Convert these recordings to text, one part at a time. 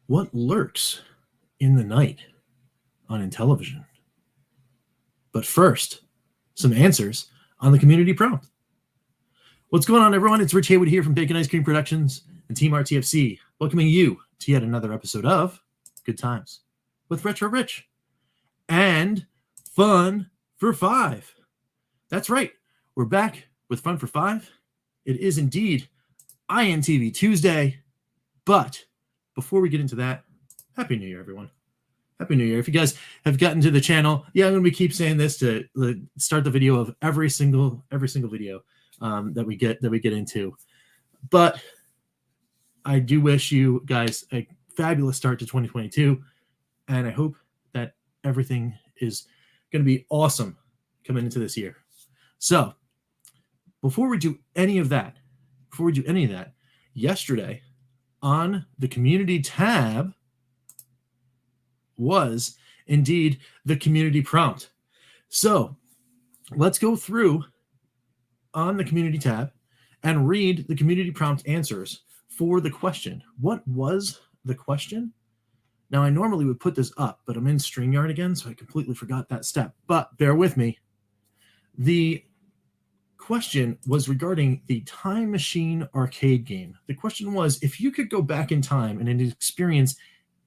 What lurks in the night on Intellivision? But first, some answers on the community prompt. What's going on, everyone? It's Rich Haywood here from Bacon Ice Cream Productions and Team RTFC, welcoming you to yet another episode of Good Times with Retro Rich and Fun for Five. That's right, we're back with Fun for Five. It is indeed INTV Tuesday, but before we get into that, Happy New Year, everyone. Happy New Year. If you guys have gotten to the channel, I'm going to keep saying this to start the video of every single video that we get into. But I do wish you guys a fabulous start to 2022, and I hope that everything is going to be awesome coming into this year. So, before we do any of that, yesterday on the community tab was indeed the community prompt. So let's go through on the community tab and read the community prompt answers for the question. What was the question? Now, I normally would put this up, but I'm in StreamYard again, so I completely forgot that step. But bear with me. The question was regarding the Time Machine arcade game. The question was, if you could go back in time and experience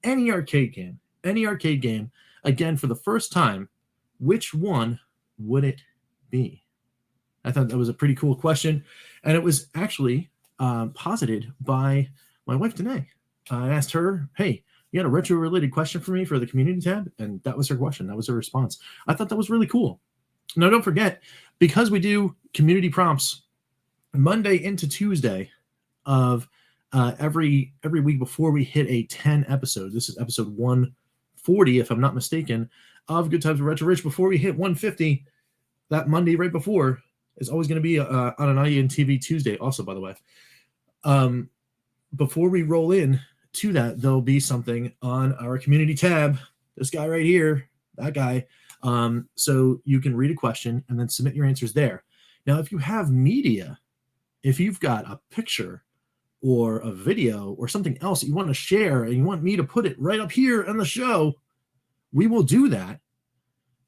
any arcade game, again for the first time, which one would it be? I thought that was a pretty cool question, and it was actually posited by my wife, Danae. I asked her, hey, you had a retro-related question for me for the community tab? And that was her question. That was her response. I thought that was really cool. Now, don't forget, because we do community prompts Monday into Tuesday of every week before we hit a 10 episode. This is episode 140, if I'm not mistaken, of Good Times with Retro Rich. Before we hit 150, that Monday right before is always going to be on an INTV Tuesday also, by the way. Before we roll in to that, there'll be something on our community tab. This guy right here, that guy. So you can read a question and then submit your answers there. Now, if you have media, if you've got a picture or a video or something else that you want to share and you want me to put it right up here on the show, we will do that.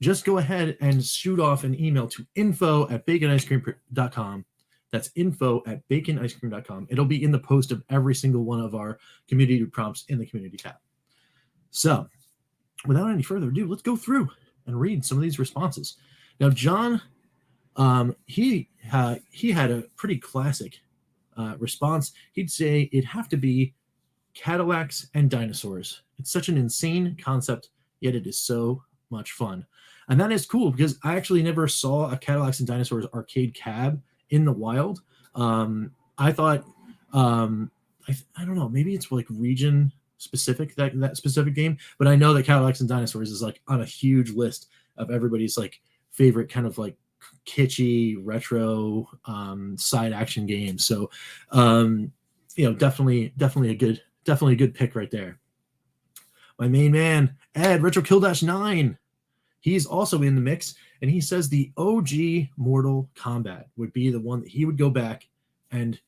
Just go ahead and shoot off an email to info@baconicecream.com. That's info@baconicecream.com. It'll be in the post of every single one of our community prompts in the community tab. So without any further ado, let's go through and read some of these responses. Now, John, he had a pretty classic response. He'd say it'd have to be Cadillacs and dinosaurs. It's such an insane concept, yet it is so much fun. And that is cool because I actually never saw a Cadillacs and Dinosaurs arcade cab in the wild. I thought, I don't know, maybe it's like region specific, that specific game, but I know that Cadillacs and Dinosaurs is like on a huge list of everybody's like favorite kind of like kitschy retro side action games. So definitely a good pick right there. My main man Ed Retro Kill 9, he's also in the mix, and he says the OG Mortal Kombat would be the one that he would go back and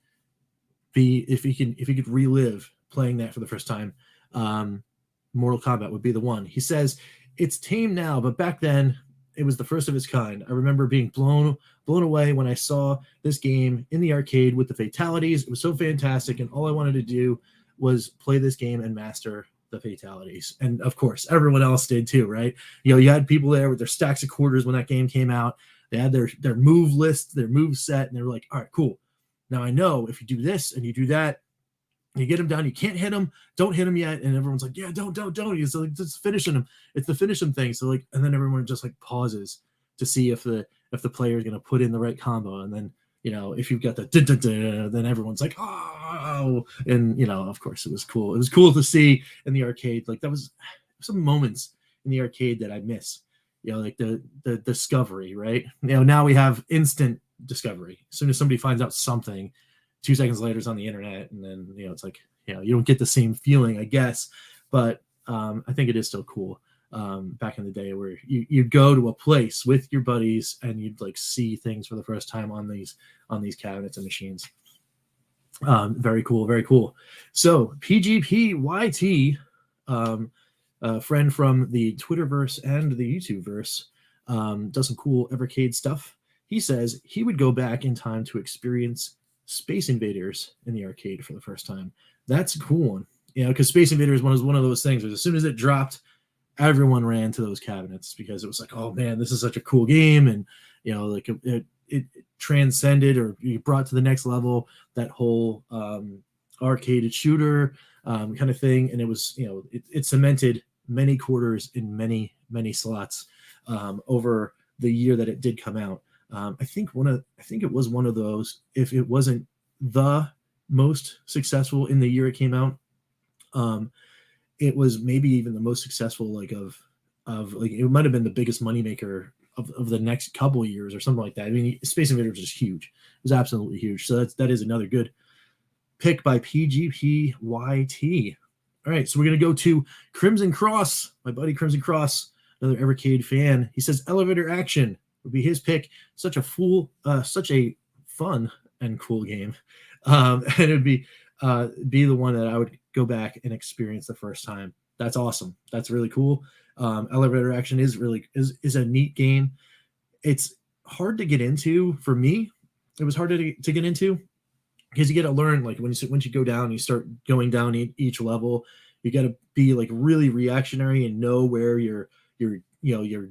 be, if he could relive playing that for the first time. Mortal Kombat would be the one. He says it's tame now, but back then it was the first of its kind. I remember being blown away when I saw this game in the arcade with the fatalities. It was so fantastic, and all I wanted to do was play this game and master the fatalities. And of course, everyone else did too, right? You had people there with their stacks of quarters when that game came out. They had their move list, their move set, and they were like, all right, cool. Now I know if you do this and you do that, you get him down, you can't hit him, don't hit him yet. And everyone's like, yeah, don't. He's like, just finishing him. It's the finish him thing. So like, and then everyone just like pauses to see if the player is going to put in the right combo. And then, if you've got the then everyone's like, oh, and of course it was cool. It was cool to see in the arcade. Like that was some moments in the arcade that I miss, like the discovery, right? Now we have instant discovery. As soon as somebody finds out something, 2 seconds later it's on the internet, and then it's like you don't get the same feeling, I guess, but I think it is still cool. Back in the day where you'd go to a place with your buddies and you'd like see things for the first time on these cabinets and machines. Very cool. So PGPYT a friend from the Twitterverse and the YouTubeverse, does some cool Evercade stuff. He says he would go back in time to experience Space Invaders in the arcade for the first time. That's a cool one, because Space Invaders was one of those things where as soon as it dropped, everyone ran to those cabinets because it was like, oh man, this is such a cool game, and like it transcended, or you brought to the next level that whole arcade shooter kind of thing, and it was it cemented many quarters in many slots over the year that it did come out. I think it was one of those, if it wasn't the most successful in the year it came out. It was maybe even the most successful, like of like it might have been the biggest moneymaker of the next couple of years or something like that. I mean, Space Invaders was huge. It was absolutely huge. So that is another good pick by PGPYT. All right, so we're gonna go to Crimson Cross, my buddy Crimson Cross, another Evercade fan. He says Elevator Action would be his pick. Such a fun and cool game, and it would be the one that I would go back and experience the first time. That's awesome. That's really cool. Elevator Action is a neat game. It's hard to get into. For me, it was hard to get into because you got to learn, like once you go down, you start going down each level. You got to be like really reactionary and know where your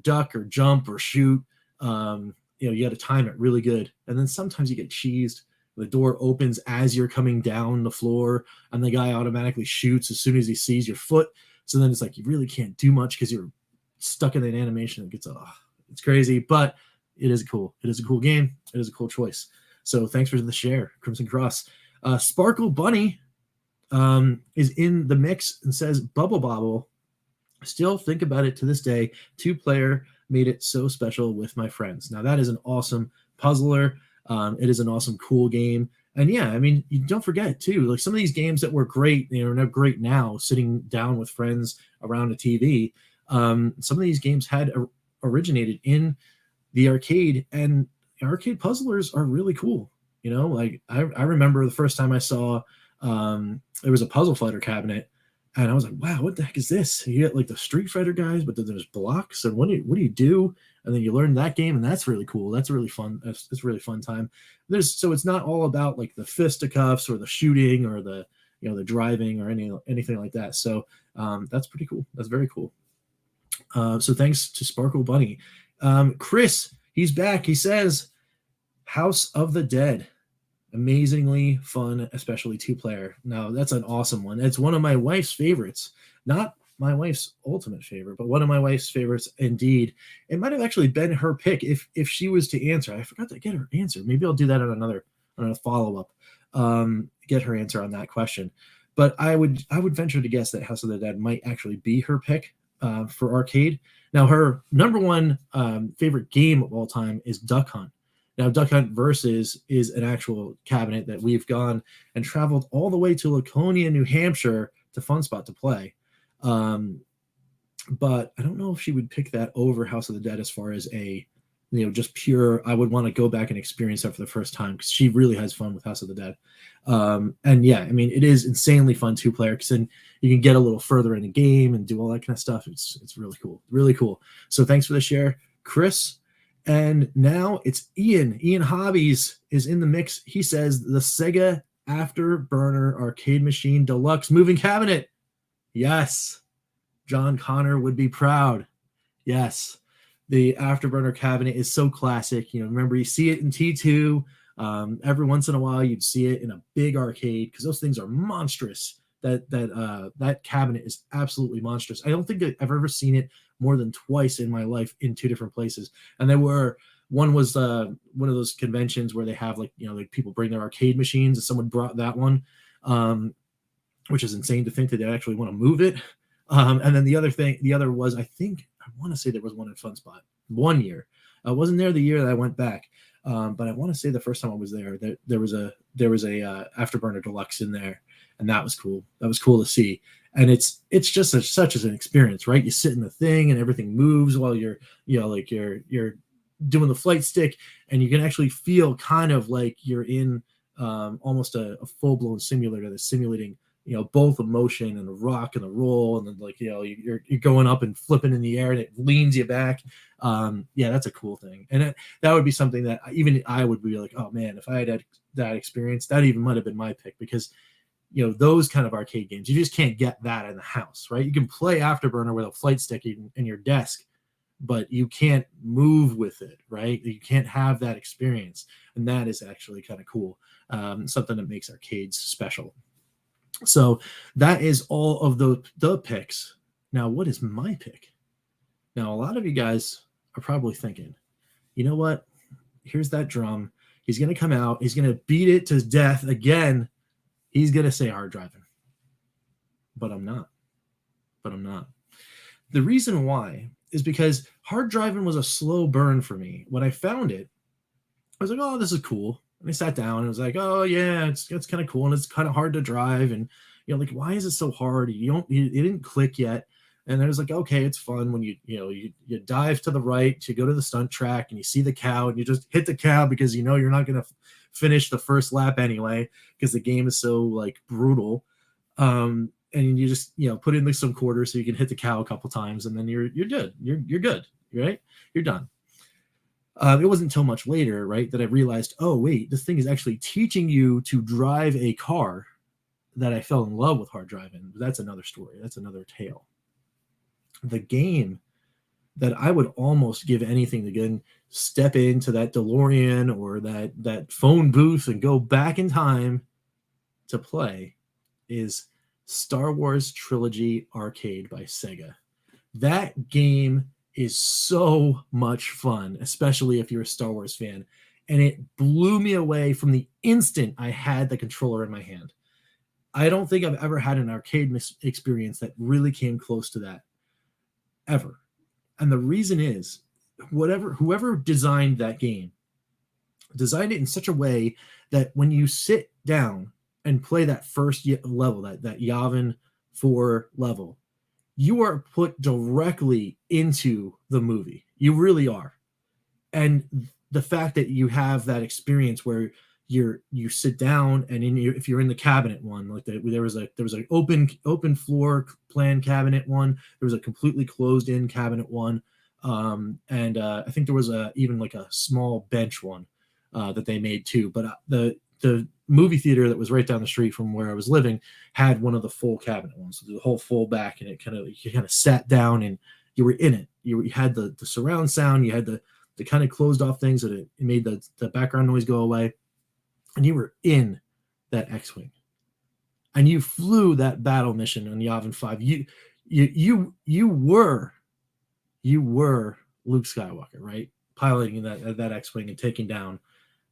duck or jump or shoot. You got to time it really good. And then sometimes you get cheesed. The door opens as you're coming down the floor, and the guy automatically shoots as soon as he sees your foot. So then it's like you really can't do much because you're stuck in an animation. It gets it's crazy, but it is cool. It is a cool game. It is a cool choice. So thanks for the share, Crimson Cross. Sparkle Bunny is in the mix and says Bubble Bobble. Still think about it to this day. 2-player made it so special with my friends. Now that is an awesome puzzler. It is an awesome, cool game. And yeah, I mean, you don't forget too, like some of these games that were great, not great now, sitting down with friends around a TV. Some of these games had originated in the arcade, and arcade puzzlers are really cool. Like I remember the first time I saw there was a Puzzle Fighter cabinet, and I was like, wow, what the heck is this? You get like the Street Fighter guys, but then there's blocks, and what do you do? And then you learn that game, and that's really cool. That's really fun. It's really fun time. So it's not all about like the fisticuffs or the shooting or the the driving or anything like that. So that's pretty cool. That's very cool. So thanks to Sparkle Bunny. Chris, he's back. He says House of the Dead. Amazingly fun, especially 2-player. Now that's an awesome one. It's one of my wife's favorites. Not my wife's ultimate favorite, but one of my wife's favorites indeed. It might have actually been her pick if she was to answer. I forgot to get her answer. Maybe I'll do that on a follow-up. Get her answer on that question. But I would venture to guess that House of the Dead might actually be her pick for arcade. Now her number one favorite game of all time is Duck Hunt. Now, Duck Hunt Versus is an actual cabinet that we've gone and traveled all the way to Laconia, New Hampshire to Fun Spot to play. But I don't know if she would pick that over House of the Dead as far as a, just pure, I would want to go back and experience that for the first time because she really has fun with House of the Dead. And yeah, I mean, it is insanely fun 2-player because then you can get a little further in the game and do all that kind of stuff. It's really cool. Really cool. So thanks for the share, Chris. And now it's Ian. Ian Hobbies is in the mix. He says the Sega Afterburner Arcade Machine Deluxe Moving Cabinet. Yes. John Connor would be proud. Yes. The Afterburner cabinet is so classic. Remember, you see it in T2. Every once in a while, you'd see it in a big arcade because those things are monstrous. That cabinet is absolutely monstrous. I don't think I've ever seen it more than twice in my life in 2 different places. And one was one of those conventions where they have like people bring their arcade machines, and someone brought that one, which is insane to think that they actually want to move it. And then the other was, I want to say there was one in Fun Spot one year. I wasn't there the year that I went back, but I want to say the first time I was there, there was a Afterburner Deluxe in there, and that was cool. That was cool to see. And it's just such as an experience, right? You sit in the thing and everything moves while you're doing the flight stick, and you can actually feel kind of like you're in almost a full-blown simulator that's simulating both a motion and a rock and a roll, and then like you're going up and flipping in the air and it leans you back. Yeah, that's a cool thing, and that would be something that even I would be like, oh man, if I had that experience, that even might have been my pick, because those kind of arcade games, you just can't get that in the house, right? You can play Afterburner with a flight stick in your desk, but you can't move with it, right? You can't have that experience, and that is actually kind of cool. Something that makes arcades special. So that is all of the picks. Now, what is my pick? Now, a lot of you guys are probably thinking, you know what? Here's that drum. He's going to come out. He's going to beat it to death again. He's going to say hard driving. But I'm not. The reason why is because hard driving was a slow burn for me. When I found it, I was like, oh, this is cool. And I sat down and I was like, oh yeah, it's kind of cool, and it's kind of hard to drive, and like, why is it so hard? It didn't click yet. And I was like, okay, it's fun when you dive to the right to go to the stunt track and you see the cow and you just hit the cow because you're not going to finish the first lap anyway because the game is so like brutal. And you just put in like some quarters so you can hit the cow a couple times, and then you're good. You're good, right? You're done. It wasn't until much later, right, that I realized, oh, wait, this thing is actually teaching you to drive a car, that I fell in love with hard driving. That's another story. That's another tale. The game that I would almost give anything to go step into that DeLorean or that phone booth and go back in time to play is Star Wars Trilogy Arcade by Sega. That game is so much fun, especially if you're a Star Wars fan. And it blew me away from the instant I had the controller in my hand. I don't think I've ever had an arcade experience that really came close to that, ever. And the reason is, whoever designed that game designed it in such a way that when you sit down and play that first level, that Yavin 4 level, you are put directly into the movie. You really are. And the fact that you have that experience where you sit down, and if you're in the cabinet one, like there was an open floor plan cabinet one, there was a completely closed in cabinet one, and I think there was even like a small bench one that they made too. But the movie theater that was right down the street from where I was living had one of the full cabinet ones, so the whole full back, and you kind of sat down and you were in it. You had the surround sound, you had the kind of closed off things that it made the background noise go away, and you were in that X-wing, and you flew that battle mission on Yavin 5. You were Luke Skywalker, right? Piloting that X-wing and taking down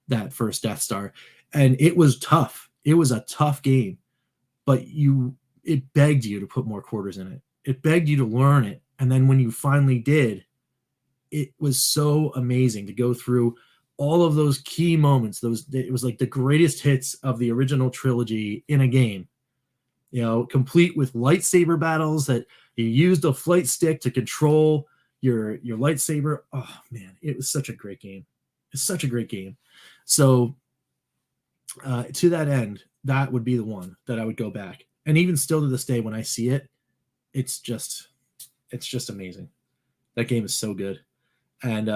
that first Death Star. And it was tough. It was a tough game, but it begged you to put more quarters in it. It begged you to learn it. And then when you finally did, it was so amazing to go through all of those key moments. It was like the greatest hits of the original trilogy in a game, complete with lightsaber battles that you used a flight stick to control your lightsaber. Oh man, it was such a great game. It's such a great game. So to that end, that would be the one that I would go back. And even still to this day, when I see it, it's just amazing. That game is so good. And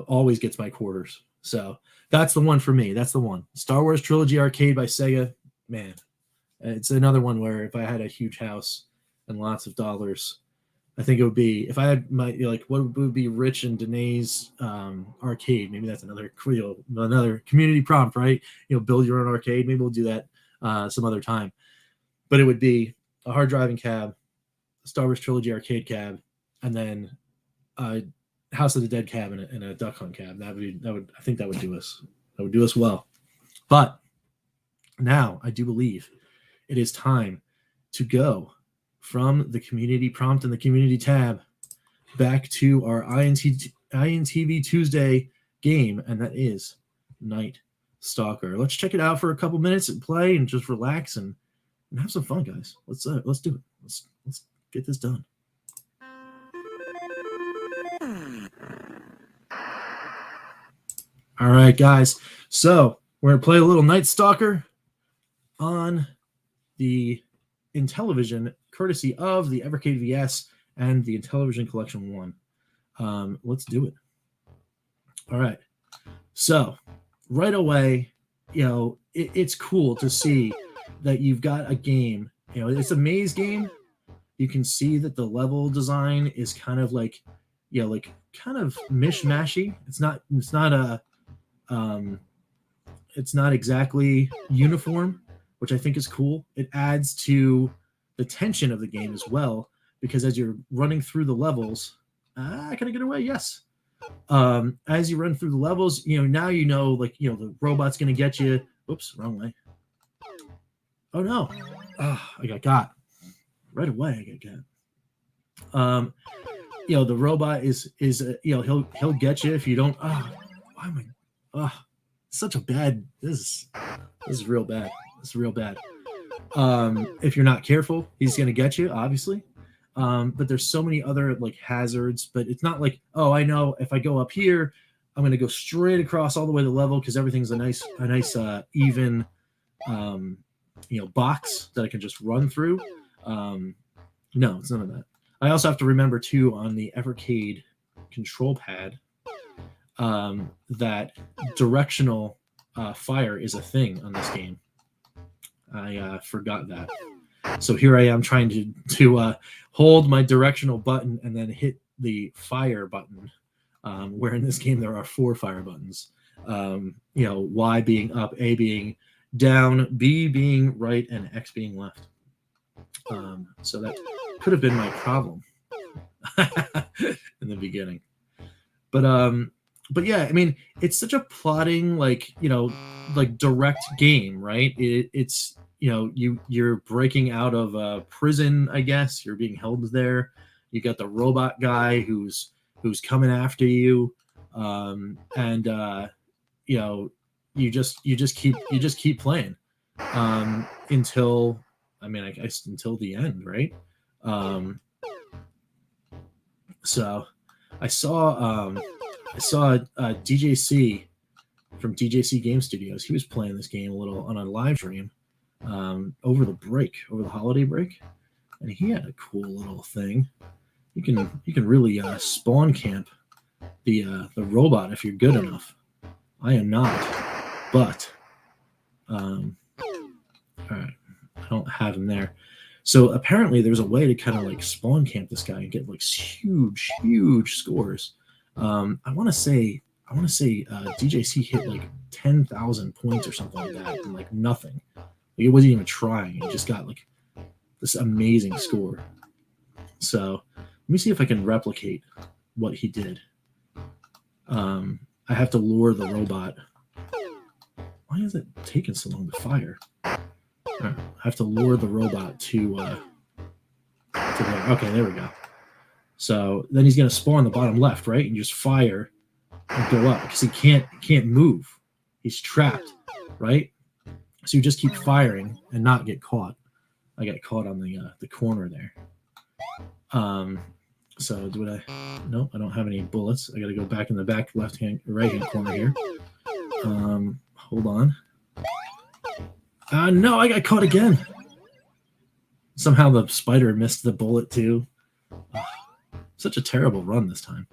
always gets my quarters. So that's the one for me. That's the one. Star Wars Trilogy Arcade by Sega. Man, it's another one where if I had a huge house and lots of dollars, I think it would be, if I had what would be Rich and Danae's arcade. Maybe that's another community prompt, right? Build your own arcade. Maybe we'll do that some other time. But it would be a hard driving cab, a Star Wars Trilogy arcade cab, and then House of the Dead cab and a Duck Hunt cab. I think that would do us. That would do us well. But now I do believe it is time to go from the community prompt and the community tab back to our INTV Tuesday game, and that is Night Stalker. Let's check it out for a couple minutes and play and just relax and have some fun, guys. Let's do it. Let's get this done. All right, guys. So we're going to play a little Night Stalker on the Intellivision, courtesy of the Evercade VS and the Intellivision Collection 1. Let's do it. All right. So right away, it's cool to see that you've got a game. It's a maze game. You can see that the level design is kind of like, kind of mishmashy. It's not exactly uniform, which I think is cool. It adds to the tension of the game as well, because as you're running through the levels, can I get away? Yes. As you run through the levels, now the robot's gonna get you. Oops, wrong way. Oh no! I got right away. I got. The robot is he'll get you if you don't. Why am I? Such a bad. This is real bad. This is real bad. If you're not careful, he's gonna get you, obviously. But there's so many other hazards, but it's not like, oh, I know if I go up here, I'm going to go straight across all the way to the level because everything's a nice even, box that I can just run through. No, it's none of that. I also have to remember too on the Evercade control pad that directional fire is a thing on this game. I forgot that. So here I am trying to hold my directional button and then hit the fire button, where in this game there are 4 fire buttons. Y being up, A being down, B being right, and X being left. So that could have been my problem in the beginning. But yeah, I mean, it's such a plotting, direct game, right? It's you're breaking out of a prison, I guess. You're being held there. You got the robot guy who's coming after you, and you just keep playing until, I guess until the end, right? So I saw DJC from DJC Game Studios. He was playing this game a little on a live stream over the holiday break, and he had a cool little thing. You can really spawn camp the robot if you're good enough. I am not, but all right, I don't have him there. So apparently there's a way to kind of spawn camp this guy and get huge scores. I want to say DJC hit 10,000 points or something like that, and nothing. It wasn't even trying. He just got this amazing score. So let me see if I can replicate what he did. I have to lure the robot. Why is it taking so long to fire? I have to lure the robot to there. Okay, there we go. So then he's going to spawn the bottom left, right? And just fire and go up because he can't move. He's trapped, right? So you just keep firing and not get caught. I got caught on the corner there. So nope, I don't have any bullets. I got to go back in the back right-hand corner here. Hold on. No, I got caught again. Somehow the spider missed the bullet too. Such a terrible run this time.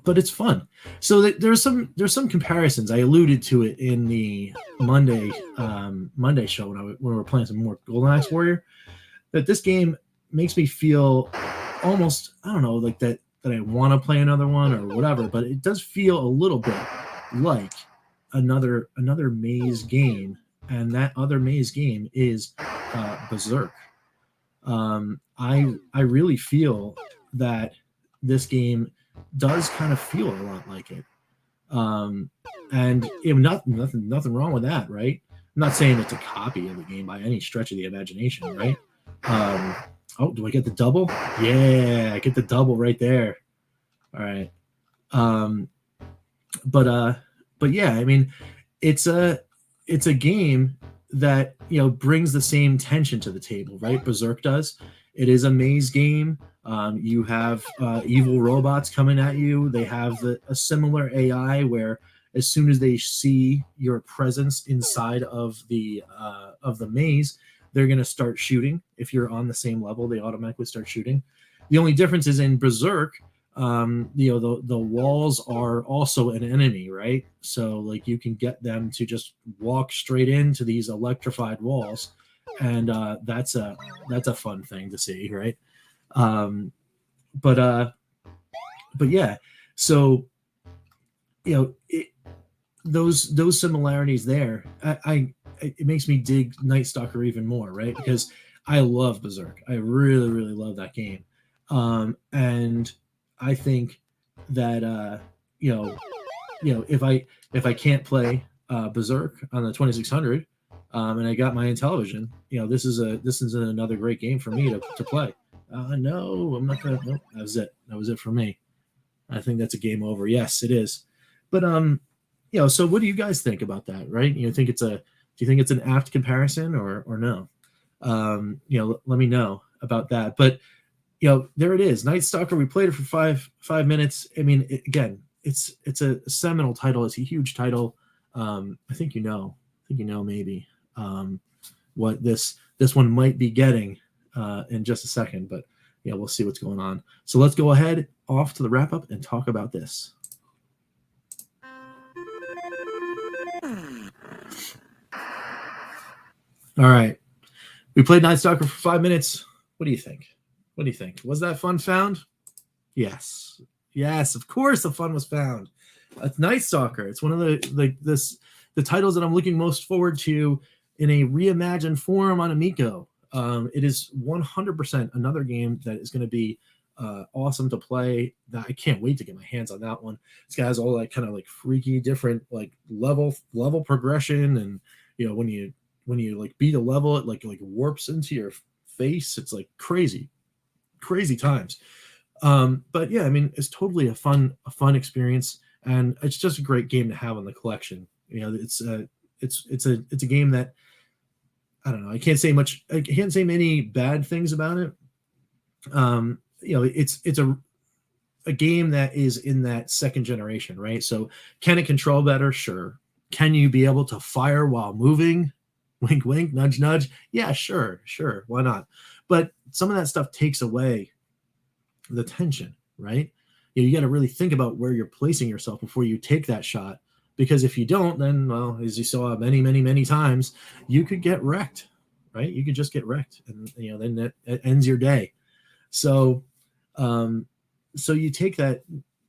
But it's fun. So there's some comparisons. I alluded to it in the Monday show when we were playing some more Golden Axe Warrior. That this game makes me feel almost, I don't know, that I want to play another one or whatever. But it does feel a little bit like another maze game, and that other maze game is Berserk. I really feel that this game does kind of feel a lot like it, and nothing wrong with that, right? I'm not saying it's a copy of the game by any stretch of the imagination, right? Oh, do I get the double? Yeah, I get the double right there. All right. But yeah, I mean, it's a game that brings the same tension to the table, right? Berserk does. It is a maze game. You have evil robots coming at you. They have a similar AI where as soon as they see your presence inside of the maze, they're going to start shooting. If you're on the same level, they automatically start shooting. The only difference is in Berserk, the walls are also an enemy, right? So like you can get them to just walk straight into these electrified walls, and that's a fun thing to see, right? But yeah, so those similarities there, it makes me dig Night Stalker even more, right? Because I love Berserk. I really, really love that game. And I think that if I can't play Berserk on the 2600, and I got my Intellivision, this is another great game for me to play. No, I'm not gonna. Nope, that was it. That was it for me. I think that's a game over. Yes, it is. But so what do you guys think about that? Right? Do you think it's an apt comparison or no? Let me know about that. But there it is, Night Stalker. We played it for five minutes. I mean, it's a seminal title. It's a huge title. I think maybe what this one might be getting in just a second, but we'll see what's going on. So let's go ahead off to the wrap up and talk about this. All right, we played Night Stalker for 5 minutes. What do you think? Was that fun found? Yes, of course the fun was found. It's Night Stalker. It's one of the titles that I'm looking most forward to in a reimagined form on Amico. It is 100% another game that is going to be awesome to play. That I can't wait to get my hands on that one. This guy has all that kind of like freaky different like level progression, and when you like beat a level, it like warps into your face. It's like crazy times. But yeah, I mean, it's totally a fun experience, and it's just a great game to have on the collection. It's a game that I don't know. I can't say much. I can't say many bad things about it. It's a game that is in that second generation, right? So can it control better? Sure. Can you be able to fire while moving? Wink, wink, nudge, nudge. Yeah, sure. Why not? But some of that stuff takes away the tension, right? You got to really think about where you're placing yourself before you take that shot. Because if you don't, then, well, as you saw many, many, many times, you could get wrecked, right? You could just get wrecked, and then it ends your day. So, so you take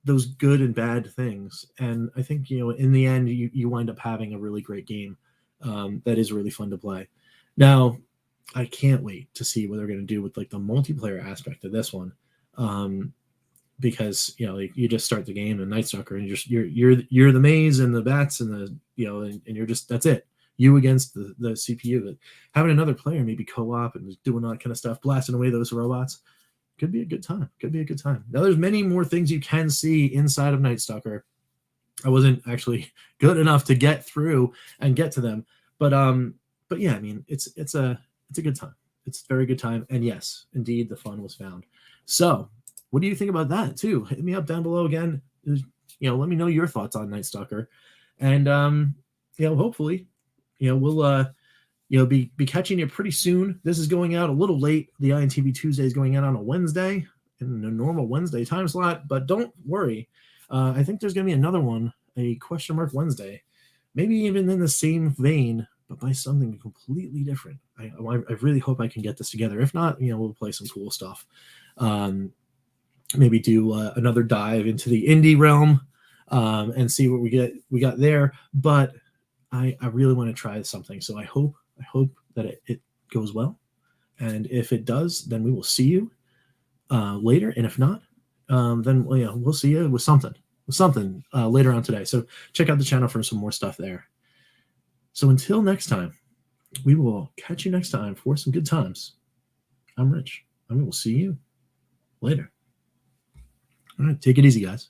those good and bad things, and I think in the end, you wind up having a really great game that is really fun to play. Now, I can't wait to see what they're going to do with like the multiplayer aspect of this one. Because you just start the game in Night Stalker, and you're the maze and the bats and and you're just, that's it, you against the CPU. But having another player, maybe co-op and doing all that kind of stuff, blasting away those robots, could be a good time. Now there's many more things you can see inside of Night Stalker. I wasn't actually good enough to get through and get to them, but yeah, I mean, it's a good time. It's a very good time, and yes, indeed, the fun was found. So what do you think about that too? Hit me up down below again. Let me know your thoughts on Night Stalker, and hopefully, we'll be catching you pretty soon. This is going out a little late. The INTV Tuesday is going out on a Wednesday in a normal Wednesday time slot, but don't worry. I think there's going to be another one, a question mark Wednesday, maybe even in the same vein, but by something completely different. I really hope I can get this together. If not, we'll play some cool stuff. Maybe do another dive into the indie realm and see what we got there. But I really want to try something. So I hope that it goes well. And if it does, then we will see you later. And if not, then we'll see you with something later on today. So check out the channel for some more stuff there. So until next time, we will catch you next time for some good times. I'm Rich, and we will see you later. All right, take it easy, guys.